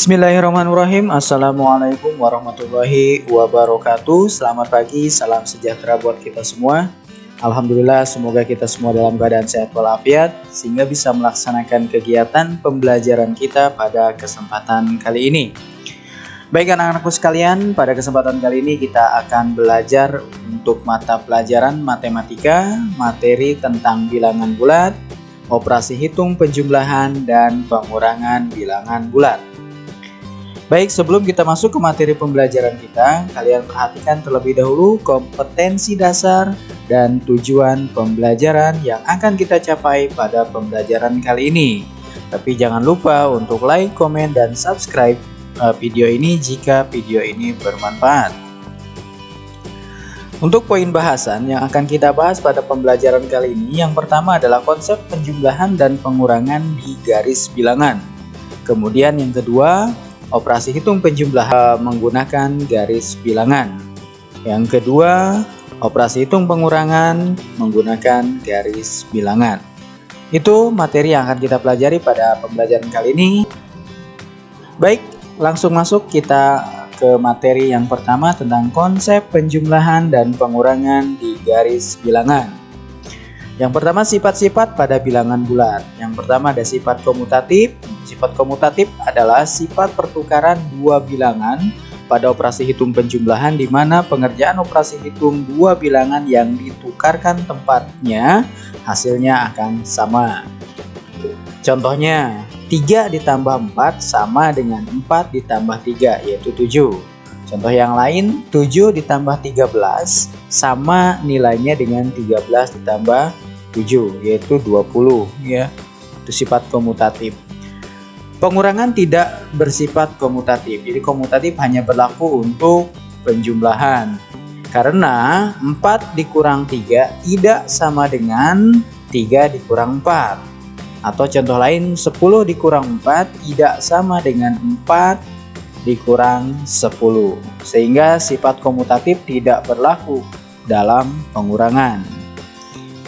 Bismillahirrahmanirrahim. Assalamualaikum warahmatullahi wabarakatuh. Selamat pagi, salam sejahtera buat kita semua. Alhamdulillah, semoga kita semua dalam keadaan sehat walafiat sehingga bisa melaksanakan kegiatan pembelajaran kita pada kesempatan kali ini. Baik anak-anakku sekalian, pada kesempatan kali ini kita akan belajar untuk mata pelajaran matematika, materi tentang bilangan bulat, operasi hitung penjumlahan dan pengurangan bilangan bulat. Baik, sebelum kita masuk ke materi pembelajaran kita, kalian perhatikan terlebih dahulu kompetensi dasar dan tujuan pembelajaran yang akan kita capai pada pembelajaran kali ini. Tapi jangan lupa untuk like, komen, dan subscribe video ini jika video ini bermanfaat. Untuk poin bahasan yang akan kita bahas pada pembelajaran kali ini, yang pertama adalah konsep penjumlahan dan pengurangan di garis bilangan. Kemudian yang kedua, operasi hitung penjumlahan menggunakan garis bilangan. Yang kedua, operasi hitung pengurangan menggunakan garis bilangan. Itu materi yang akan kita pelajari pada pembelajaran kali ini. Baik, langsung masuk kita ke materi yang pertama tentang konsep penjumlahan dan pengurangan di garis bilangan. Yang pertama, sifat-sifat pada bilangan bulat. Yang pertama ada sifat komutatif. Sifat komutatif adalah sifat pertukaran dua bilangan pada operasi hitung penjumlahan di mana pengerjaan operasi hitung dua bilangan yang ditukarkan tempatnya hasilnya akan sama. Contohnya, 3 ditambah 4 sama dengan 4 ditambah 3 yaitu 7. Contoh yang lain, 7 ditambah 13 sama nilainya dengan 13 ditambah 7 yaitu 20 ya. Itu sifat komutatif. Pengurangan tidak bersifat komutatif. Jadi komutatif hanya berlaku untuk penjumlahan. Karena 4 dikurang 3 tidak sama dengan 3 dikurang 4. Atau contoh lain, 10 dikurang 4 tidak sama dengan 4 dikurang 10. Sehingga sifat komutatif tidak berlaku dalam pengurangan.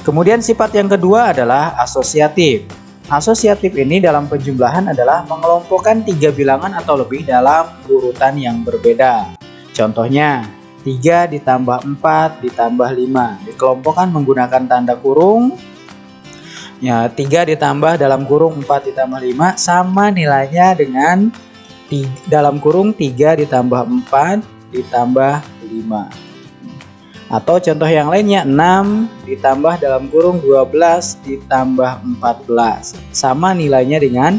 Kemudian sifat yang kedua adalah asosiatif. Asosiatif ini dalam penjumlahan adalah mengelompokkan 3 bilangan atau lebih dalam urutan yang berbeda. Contohnya, 3 ditambah 4 ditambah 5 dikelompokkan menggunakan tanda kurung. Ya, 3 ditambah dalam kurung 4 ditambah 5 sama nilainya dengan dalam kurung 3 ditambah 4 ditambah 5. Atau contoh yang lainnya, 6 ditambah dalam kurung 12 ditambah 14 sama nilainya dengan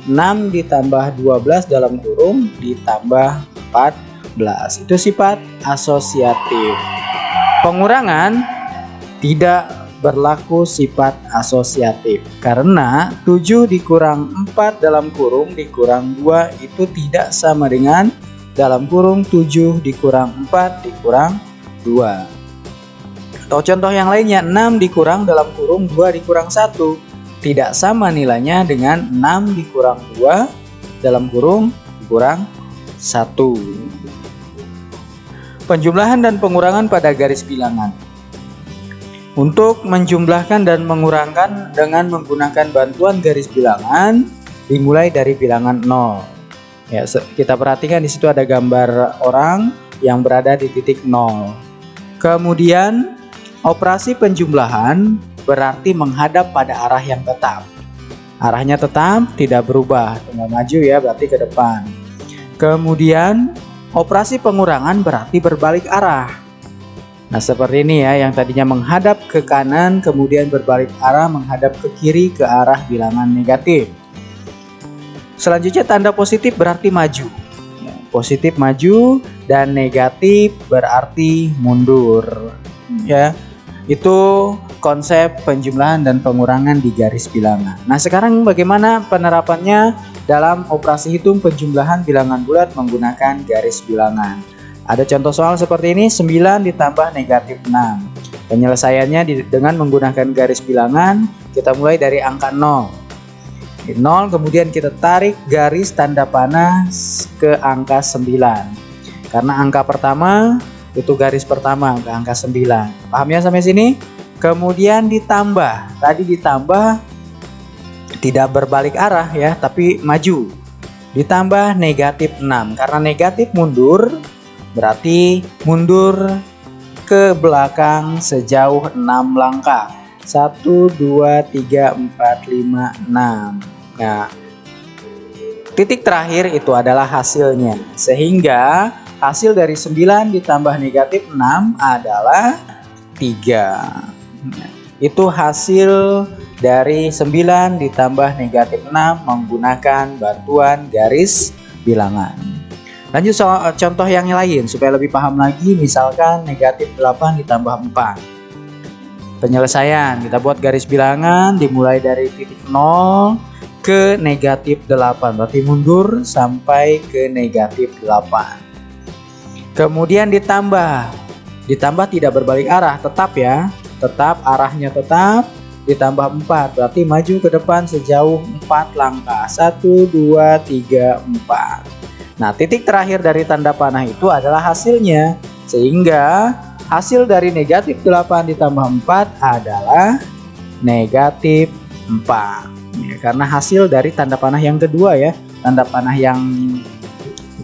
6 ditambah 12 dalam kurung ditambah 14. Itu sifat asosiatif. Pengurangan tidak berlaku sifat asosiatif karena 7 dikurang 4 dalam kurung dikurang 2 itu tidak sama dengan dalam kurung 7 dikurang 4 dikurang 2. Atau contoh yang lainnya, 6 dikurang dalam kurung 2 dikurang 1 tidak sama nilainya dengan 6 dikurang 2 dalam kurung dikurang 1. Penjumlahan dan pengurangan pada garis bilangan. Untuk menjumlahkan dan mengurangkan dengan menggunakan bantuan garis bilangan dimulai dari bilangan 0. Ya, kita perhatikan di situ ada gambar orang yang berada di titik 0. Kemudian operasi penjumlahan berarti menghadap pada arah yang tetap. Arahnya tetap, tidak berubah, tinggal maju ya, berarti ke depan. Kemudian operasi pengurangan berarti berbalik arah. Nah, seperti ini ya, yang tadinya menghadap ke kanan kemudian berbalik arah menghadap ke kiri ke arah bilangan negatif. Selanjutnya tanda positif berarti maju. Positif maju dan negatif berarti mundur. Ya. Itu konsep penjumlahan dan pengurangan di garis bilangan. Nah, sekarang bagaimana penerapannya dalam operasi hitung penjumlahan bilangan bulat menggunakan garis bilangan? Ada contoh soal seperti ini, 9 ditambah negatif 6. Penyelesaiannya dengan menggunakan garis bilangan, kita mulai dari angka 0. 0, kemudian kita tarik garis tanda panah ke angka 9. Karena angka pertama itu garis pertama ke angka 9. Paham ya sampai sini? Kemudian ditambah. Tadi ditambah tidak berbalik arah ya, tapi maju. ditambah negatif 6. Karena negatif mundur, berarti mundur ke belakang sejauh 6 langkah. 1, 2, 3, 4, 5, 6. Nah, titik terakhir itu adalah hasilnya. Sehingga hasil dari 9 ditambah negatif 6 adalah 3. Itu hasil dari 9 ditambah negatif 6 menggunakan bantuan garis bilangan. Lanjut contoh yang lain supaya lebih paham lagi. Misalkan negatif 8 ditambah 4. Penyelesaian, kita buat garis bilangan dimulai dari titik 0 ke negatif 8. Berarti mundur sampai ke negatif 8. Kemudian ditambah tidak berbalik arah, tetap ya. Tetap arahnya tetap, ditambah 4. Berarti maju ke depan sejauh 4 langkah. 1, 2, 3, 4. Nah, titik terakhir dari tanda panah itu adalah hasilnya. Sehingga hasil dari negatif 8 ditambah 4 adalah negatif 4. Ya, karena hasil dari tanda panah yang kedua ya. Tanda panah yang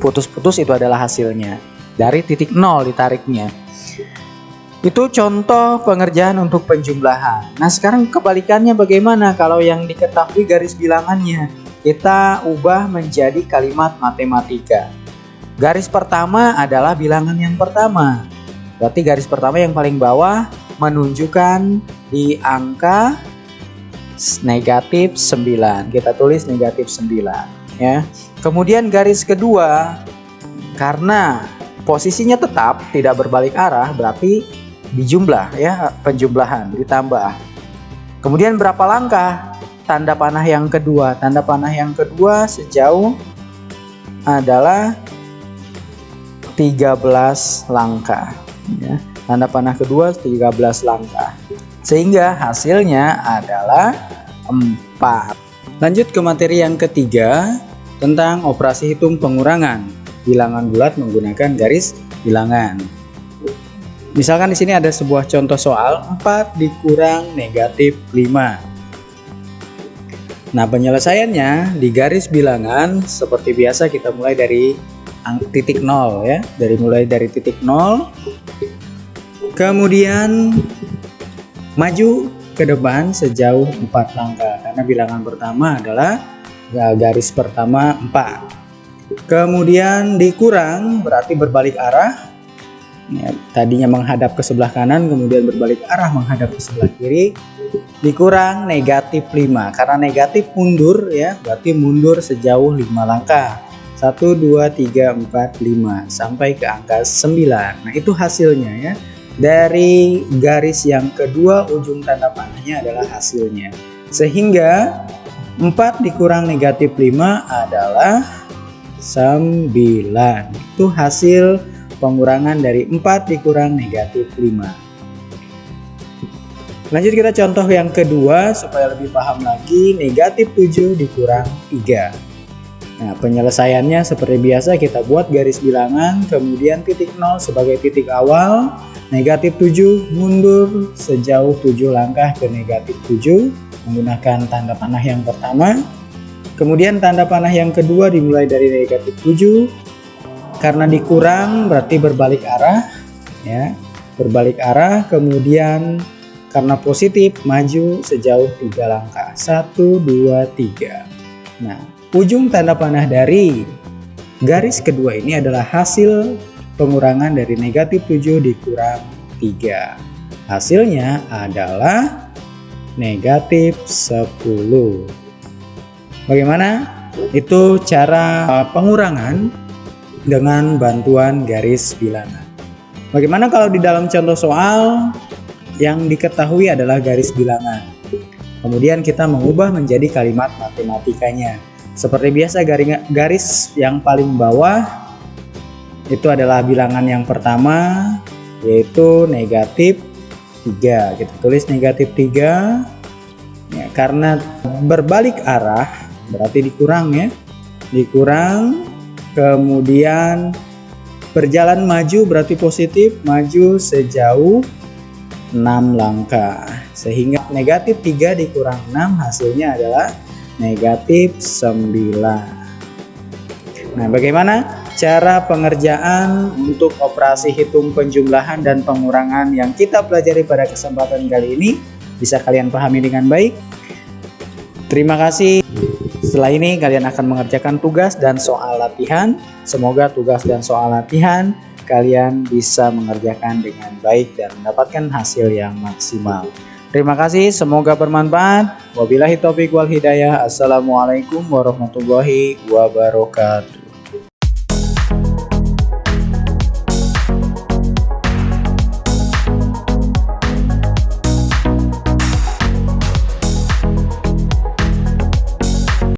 putus-putus itu adalah hasilnya. Dari titik 0 ditariknya. Itu contoh pengerjaan untuk penjumlahan. Nah, sekarang kebalikannya bagaimana kalau yang diketahui garis bilangannya? Kita ubah menjadi kalimat matematika. Garis pertama adalah bilangan yang pertama. Berarti garis pertama yang paling bawah menunjukkan di angka negatif 9. Kita tulis negatif 9 ya. Kemudian garis kedua, karena posisinya tetap tidak berbalik arah, berarti dijumlah ya, penjumlahan ditambah. Kemudian berapa langkah? Tanda panah yang kedua. Tanda panah yang kedua sejauh adalah 13 langkah. Ya, tanda panah kedua 13 langkah. Sehingga hasilnya adalah 4. Lanjut ke materi yang ketiga tentang operasi hitung pengurangan bilangan bulat menggunakan garis bilangan. Misalkan di sini ada sebuah contoh soal 4 dikurang negatif 5. Nah, penyelesaiannya di garis bilangan seperti biasa kita mulai dari titik 0 ya. Mulai dari titik 0. Kemudian maju ke depan sejauh 4 langkah karena bilangan pertama adalah garis pertama 4. Kemudian dikurang berarti berbalik arah ya, tadinya menghadap ke sebelah kanan kemudian berbalik arah menghadap ke sebelah kiri. Dikurang negatif 5 karena negatif mundur ya, berarti mundur sejauh 5 langkah. 1, 2, 3, 4, 5 sampai ke angka 9. Nah, itu hasilnya ya. Dari garis yang kedua ujung tanda panahnya adalah hasilnya. Sehingga 4 dikurang negatif 5 adalah 9. Itu hasil pengurangan dari 4 dikurang negatif 5. Lanjut kita contoh yang kedua supaya lebih paham lagi. Negatif 7 dikurang 3. Nah, penyelesaiannya seperti biasa kita buat garis bilangan, kemudian titik 0 sebagai titik awal. Negatif 7 mundur sejauh 7 langkah ke negatif 7 menggunakan tanda panah yang pertama. Kemudian tanda panah yang kedua dimulai dari negatif 7. Karena dikurang berarti berbalik arah ya. Berbalik arah, kemudian karena positif maju sejauh 3 langkah. 1, 2, 3. Nah, ujung tanda panah dari garis kedua ini adalah hasil pengurangan dari negatif 7 dikurang 3. Hasilnya adalah negatif 10. Bagaimana? Itu cara pengurangan dengan bantuan garis bilangan. Bagaimana kalau di dalam contoh soal yang diketahui adalah garis bilangan. Kemudian kita mengubah menjadi kalimat matematikanya. Seperti biasa garis yang paling bawah itu adalah bilangan yang pertama yaitu negatif 3. Kita tulis negatif 3 ya, karena berbalik arah berarti dikurang ya. Dikurang, kemudian berjalan maju berarti positif, maju sejauh 6 langkah. Sehingga negatif 3 dikurang 6 hasilnya adalah negatif 9. Nah, bagaimana cara pengerjaan untuk operasi hitung penjumlahan dan pengurangan yang kita pelajari pada kesempatan kali ini? Bisa kalian pahami dengan baik? Terima kasih. Setelah ini kalian akan mengerjakan tugas dan soal latihan. Semoga tugas dan soal latihan kalian bisa mengerjakan dengan baik dan mendapatkan hasil yang maksimal. Terima kasih, semoga bermanfaat. Wabillahi taufiq wal hidayah. Assalamualaikum warahmatullahi wabarakatuh.